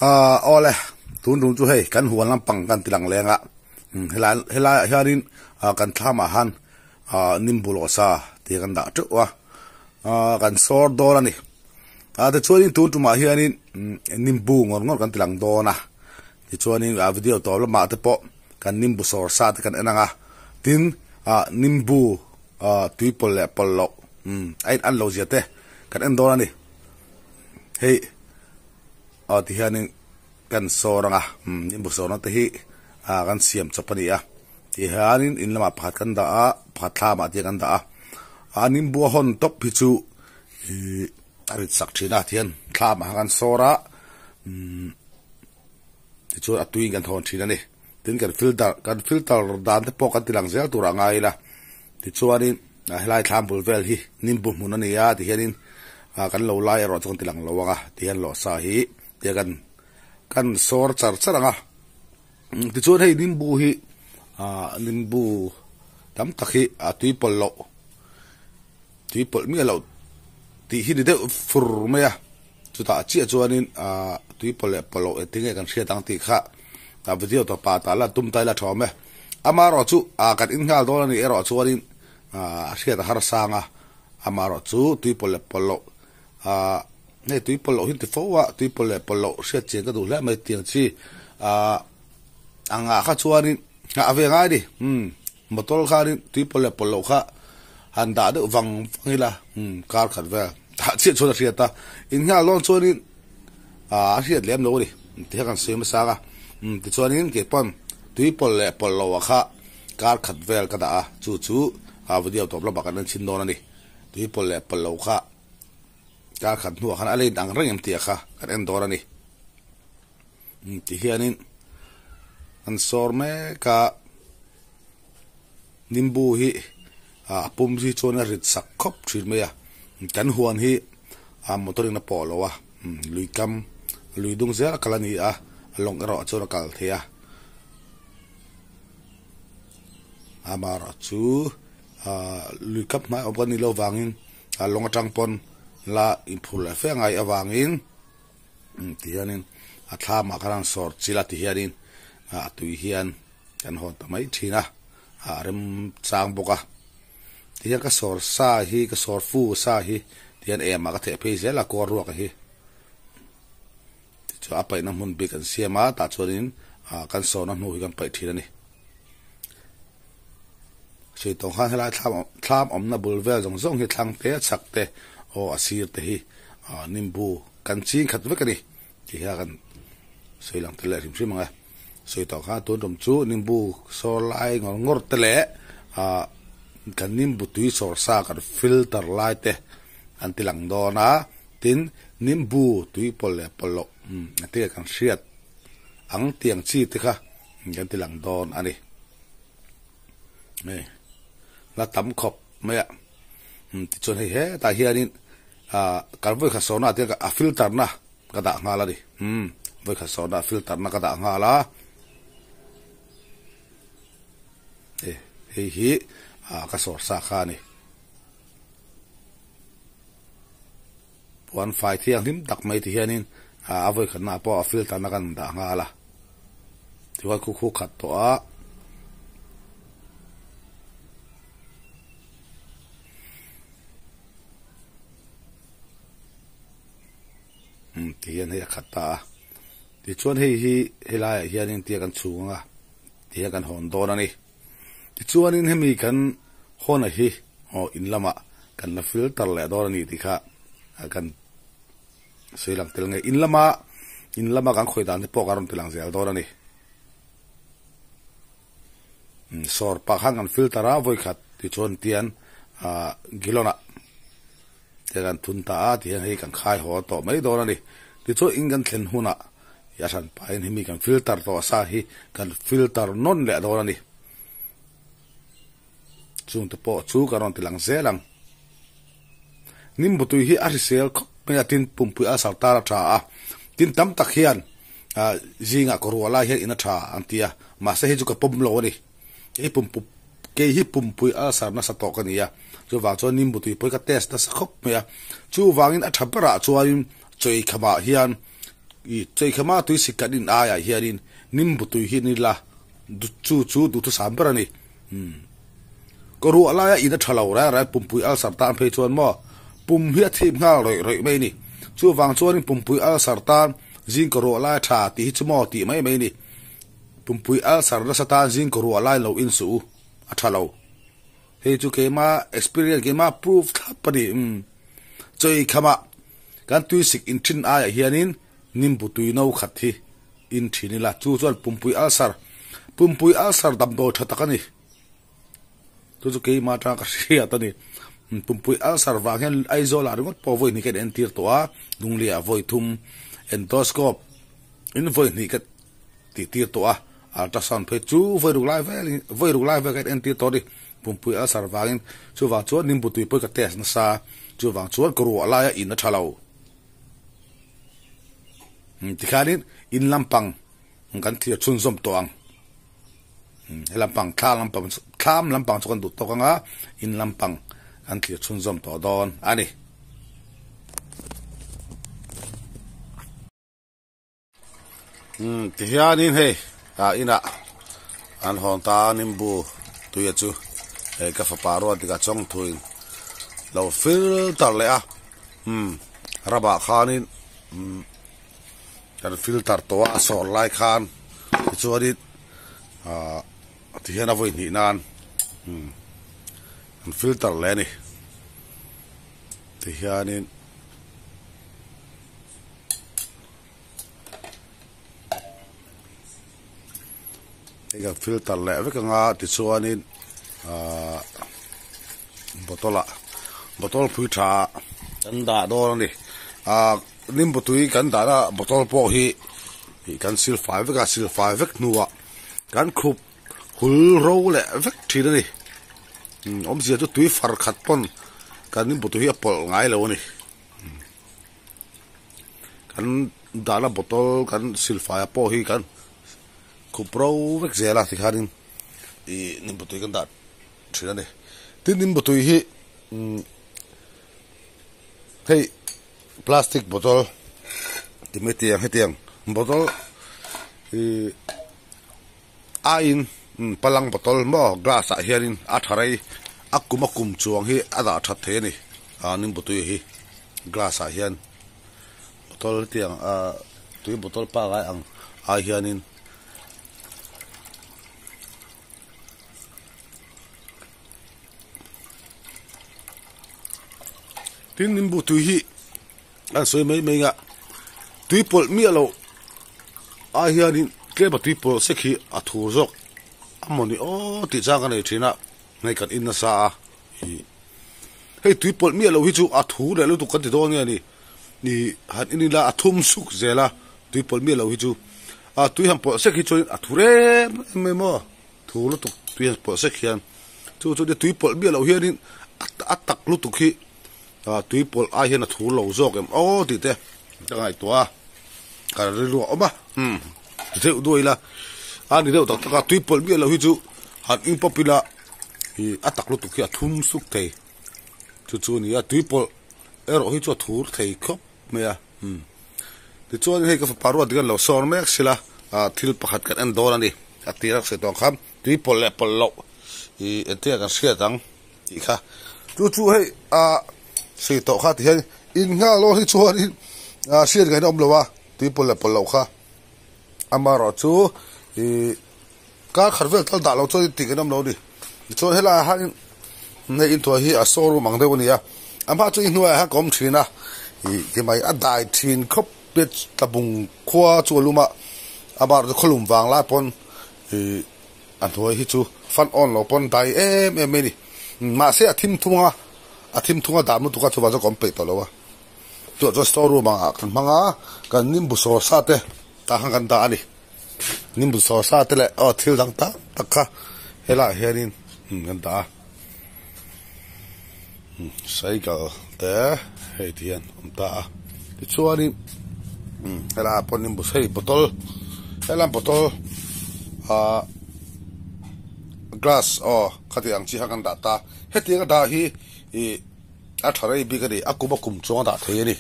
ole tun dung chu hei kan huan lampang kan tilang lenga hela hianin kan thama han nimbulo sa ti kan da tu wa kan sor do la ni te chuanin tun tu ma hianin nimbu ngor kan tilang do na ti chuanin video to la ma te po kan nimbu sor sa te kan enanga tin nimbu tuipol le pollo ai an lo ziate kan en do na ni hei ti hianin kan soranga nimbu sorna te hi kan siam chapania ti hianin in lama phat kan da phat tha ma ti kan da nimbu hon top hi chu arit sak thina thian thla ma kan sora ti chu atui kan thon thina ni tin kan filter dan te po kan tilang zel tura ngai la ti chuanin helai tham bul vel hi nimbu mun ani ya ti hianin kan lo lai ro chon tilang lowanga ti han lo sa hi ti kan sor char charanga ti chuan hei nimbu hi nimbu tam takhi tuipol mi lo ti hi de fur me ya chu ta chi chuanin tuipol le polo etinge kan hria tang ti kha ta video to pa ta la tum tai la thome ama ro chu kan in ngal do ni ero chuanin hria ta har sanga ama ro chu tuipol le polo nei tuipol hin te fowa tuipol le polo hria chen ka du la mai tiang chi anga kha chuanin ave ngai di motol kha ni tuipol le polo kha handa de wang hila kar khat ve ta chi chona hria ta in nga lon chuanin hria lem lo ni ti kan sem sa ga ti chuanin ke pon tuipol le polo kha kar khat vel ka da chu video to bla ba kan chin do na ni tuipol le polo kha kar khat nu khan ale dang reng em ti kha kan en do na ni ti hianin an sor me ka nimbu hi pum si chona rit sak khop thir me ya kan huan hi motoring na polo wa lui dung zela kalani long ro chona kal thea amara chu lui kap mai opani lo wangin long atang pon la impul fe ngai awangin tianin atha ma karang sor chila ti hianin tui hian kan hon tamai thina rem chang boka tian ka sor sa hi ka sor fu sa hi tian ma ka the pe zela ko ro ka hi chu apai na mun bi kan siama ta chuanin kan so na nu kan pai thina ni sei tong khan hela thlam om na bulvel zong hi thlang te chak te o asir te hi nimbu kan ching khat ve ka ni ti ha kan sei lang te le rim rim nga sei tong kha ton rom chu nimbu so lai ngor te le kan nimbu tui sor sa kan filter lai te an tilang do na tin nimbu tui pol le polo ate kan hriat ang tiang chi te kha kan tilang don ani la tam khop me ti chon he ta hianin kan voi kha sona te ka filter na ka da nga la di voi kha sona filter na ka da nga la hi ka sor sa kha ni puan fai thiang him tak mai ti hianin avoi khan na po filter na kan da nga la ti wa khu khat to ti hian he khata ti chuan hi helai hianin ti kan chunga ti kan hon do na ni ti chuanin hemi kan hona hi in lama kan na filter le do ni ti kha kan seilang tel nge in lama kan khoi dan te po karon tilang zel do na ni sor pa hang an filter a voi khat ti chuan tian gilona te kan thun ta ti hei kan khai ho to mai do na ni ti chu ingan thlen huna ya san pa in hemi kan filter to sa hi kan filter non le do na ni chung te po chu karon tilang zelang nimbu tu hi arisel khop me tin pumpu a saltara tha tin tam tak hian zinga korwala hian ina tha antia ma se hi chu ka pom lo ni e pumpu ke hi pumpu a sarna sa to kania chu wa chu nimbu tu poi ka test ta sa khop me chu wangin a thapara chuain choi khama hian i chei khama tui sikadin aya hianin nim butui hi ni la chu du tu samber ani ko ru ala ya ina thalo ra pumpui al sartan phei chuan mo pum hi thim nga roi mai ni chu wang chuan pumpui al sartan jing ko ru ala tha ti hi chumo ti mai ni pumpui al sarna satan jing ko ru ala lo in su a thalo hei chu ke ma experience ke ma proof thapani chei khama kan tui sik in thin aya hianin nim butui no khat hi in thinila chu chuan pumpui al sar dam do thatakani tu ke ma ta ka ria tani pumpui al sar wa hian aizola ringot po voi ni ken entir to a dunglia voi thum endoscope in voi ni ka ti tir to a ultrasound phe chu voi ru lai ve ka entir to di pumpui al sar wa hin chu wa chu nim butui po ka test na sa chu wa chu ko ru ala ya in na thalo tikhanin in lampang kan thia chun zom to ang lampang thlam lampang chu kan du to kanga in lampang an thia chun zom to don ani tihanin he ina an hon ta nimbu tu ya chu ka fa paro tika chong thuin lo filter le a raba khanin kan filter to a so lai khan chuari ti hena voi ni nan kan filter le ni ti hianin cái filter lẹ với cái ngà thì xua nên bottle phui trà cần đá đó này nim botui cần đá là bottle po hi cần sil phai với cái sil phai với nua cần khub hul râu lẹ với thì đó này ông gì cho tui phar khát pon cần nim botui apol ngay lâu này cần đá là bottle cần sil phai po hi cần kupro vek zela ti kharin I nim butui kan dat thina ne tin nim butui hi hey plastic bottle ti metiang bottle in palang bottle mo glass a hianin a tharai akumakum chuang hi ada that the ni nim butui hi glass a hian bottle tiang tui bottle pa ga ang a hianin tin nimbu tui hi an soi mai nga tui pol mi alo a hianin ke ba tui pol sekhi a thu jok amoni o ti changa nei thina nei kan in na sa hei tui pol mi alo hi chu a thu le lu tu kan ti do ni han in la athum suk zela tui pol mi alo hi chu a tui ham pol sekhi chu a thu re me mo thu lu tu tui pol sekhian chu de tui pol mi alo hianin atak lu tu khi tui pol a hian a thu lo zok em o ti te tangai to ka ri lu oma te u doila ani de ta ka tui pol mi lo hi chu han in popular hi atak lu tu ki athum suk te chu ni a tui pol ero hi chu thur thei khop me a ti chuan he ka paru adigan lo sor mek sila thil pakhat kan an dor ani atirak se to kham tui pol le pol lo I ente kan sia tang I kha chu he sei to kha ti hen in nga lo hi chuan in sian ga nom lowa tui pol lo kha amaro chu ka kharvel tal da lo chu ti ga nom lo ni chu hela ha nei in to hi a soru mang de ni ya ama chu in nuwa ha kom thina ki mai a dai thin khop pet tabung khwa chu luma abar de kholum wang la pon an thoi hi chu fan on lo pon dai em ni ma se athim thunga da mu tu ka chuwa zo kompe to lowa to store ma kan manga kan nimbu so sa te ta hang kan da ani nimbu so sa te le thil dang ta takha hela herin kan da cycle te he tian ta ti chuani hela pon nimbu sei bottle hela bottle glass khati ang chi hakan da ta heti ga da hi a tharai bi ka ni akuba kum chonga da the ni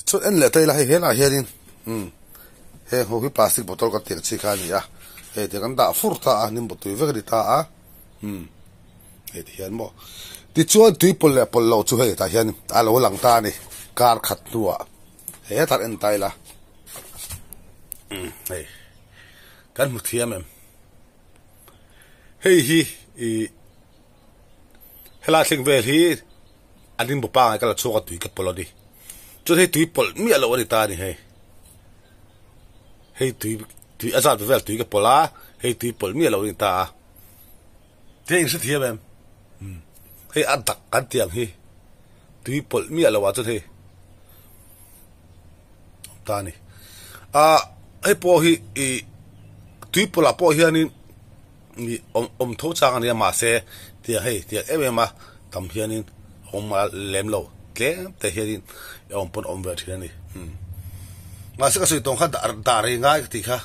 chút en lệ tay là hay là hiền he ho hi plastic bottle ka tek chi kha ni a he te kan da fur ta nim bu tu ve ri ta a he ti hian mo ti chuan tui pol le pol lo chu he ta hian a lo lang ta ni kar khat tua he tar en tai la he kan mu thiam em hei hi I hela thing vel hi anin bu pa ka la chu ka tui ka polo di chu he tui pol mi alo ri ta ni he hei tui azat vel tui ka pola hei tui pol mi alo ri ta thing se thiam em hei adak kan tiang hi tui pol mi alo wa chu he ta ni hei po hi tui pola po hi anin ni tho chang ani ma se tia hei tia emema tam hianin ma lem lo tlem te hianin pon ver thina ni ma se ka sui tong kha da re ngai ti kha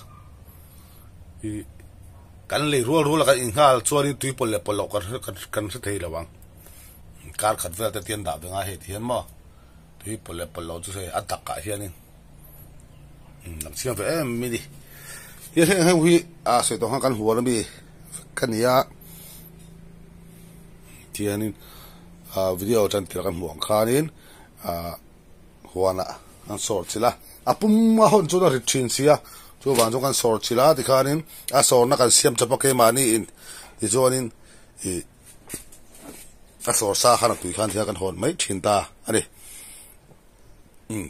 kan le rual ka inhal chuani tui pol le pol lo kan se thei lawang kar khat vel te tian da nga he thian mo tui pol le pol lo chu se atak ka hianin lam siam ve mi di ye he hui a se tong kan huwa mi kan ya tianin video chan tir kan muang khanin huana an sor chila apum ma hon chu na rithin sia chu wan chu kan sor chila ti khanin a sor na kan siam chapa ke mani in I zonin a sor sa khana tu khan thia kan hon mai thin ta ani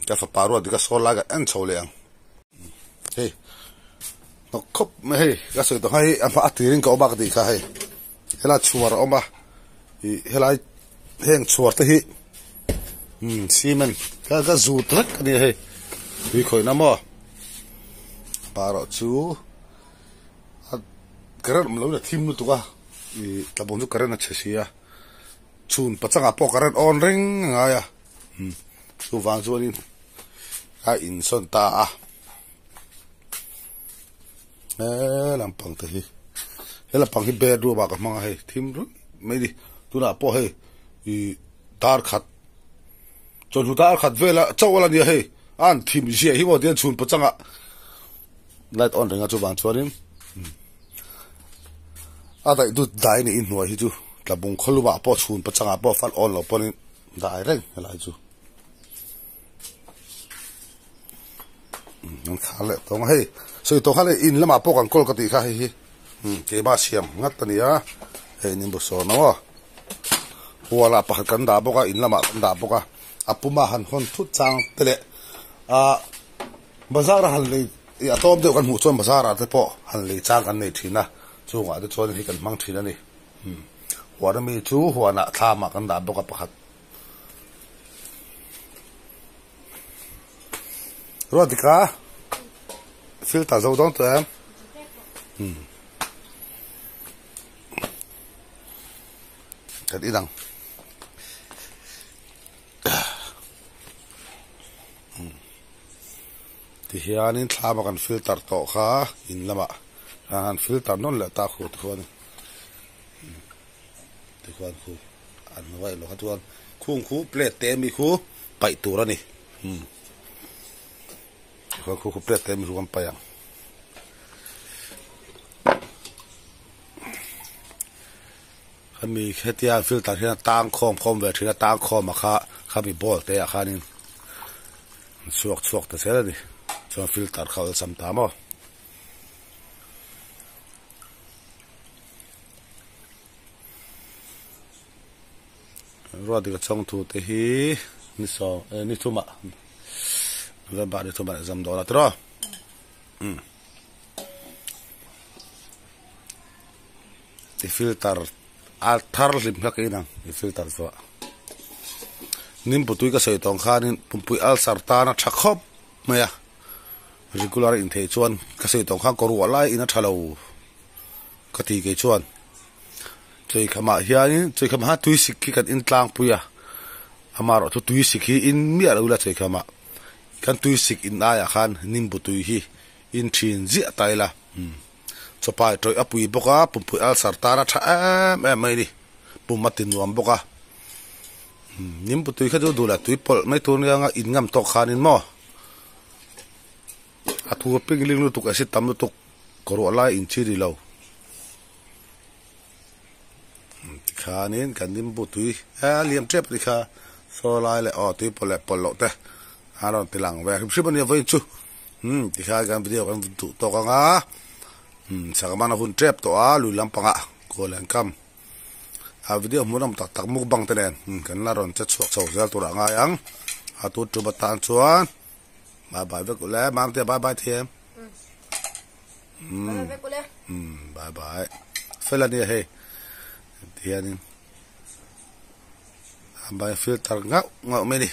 ka fa paru di ka sor la ga an chole ang hey no khop me hey ka so to hai a fa atirin ka obak di kha hey hela chuar oma hela heng chuar te hi simen ka zu trak ni hey wi khoi na mo paro chu karan mlo na thim nu tu ka ta bon chu karan na chesia chun pachanga po karan on ring nga ya chu wang chu ni a in son ta a lampang te hi hela pang hi bed ru ba ka manga he thim ru mai di tu na po he tar khat chon hu tar khat vela chawala ni he an thim ji hi wo den chun pachanga light on ringa chu ban chuarin a dai du dai ni in nuai hi chu tlabung kholu ba po chun pachanga po fal on lo ponin dai reng hela chu non khale tong he so to khale in lama po kan kol ka ti kha hi ke ba siam ngat tani a he nim bo so no wala pa kan da bo ka in lama kan da bo ka apuma han hon thu chang tele bazar hal le ya tom de kan hu chon bazar a te po hal le chang kan nei thina chu nga de chon hi kan mang thina ni wara mi chu huana tha ma kan da bo ka pakhat rodika filter zo dong to em cái đi đằng thì hiện in thà mà cần filter to khá in lama han filter non là ta khô thôi thì quan khu ăn vậy lo hết luôn khu plate tem mi khu bảy tủ rồi nè khu plate tem mi khu bảy àมีแค่ที่ฟิลเตอร์ที่ตั้งคอมเวอร์ที่ตั้งคอมมาข้ามีบอลแต่ข้านี่ชวกแต่เสร็จแล้วดิชวนฟิลเตอร์เขาจะทำตามอ่ะรอดีก็ช่องทูเตฮีนี่สองนี่ทุ่มอ่ะเรื่องบ้านนี่ทุ่มอ่ะจำโดนแล้วตัวที่ฟิลเตอร์altar lim ka kinang I filter so nim putui ka sei tong kha nin pumpui al sarta na thakhop maya regular in the chuan ka sei tong kha koru lai ina thalo ka ti ke chuan chei khama hianin chei khama ha tui sikhi kan in tlang puya amaro tu tui sikhi in mi alo la chei khama kan tui sik in aya khan nim putui hi in thin zia taila chopai troi apui boka pumpui al sartara tha mai ni pumatin nuam boka nim pu tui kha du la tui pol mai tu nga in ngam tok khanin mo a thu ping ling lu tuk asit tam lu tuk koro la in chi ri lo khanin kan nim pu tui a liam trep ri kha so lai le o tui pol lo te aron tilang ve hip ban ya vai chu ti kha kan video kan tu to ka nga sakamana hun trep to a lu lampanga ko lan kam a video munam tak mukbang tenen kan la ron cha chuak chau zal tura nga yang a tu tu batan chuan bye bye ve kule mam te bye bye them bye bye kule bye bye felani he tianin ambai filter ngau me ni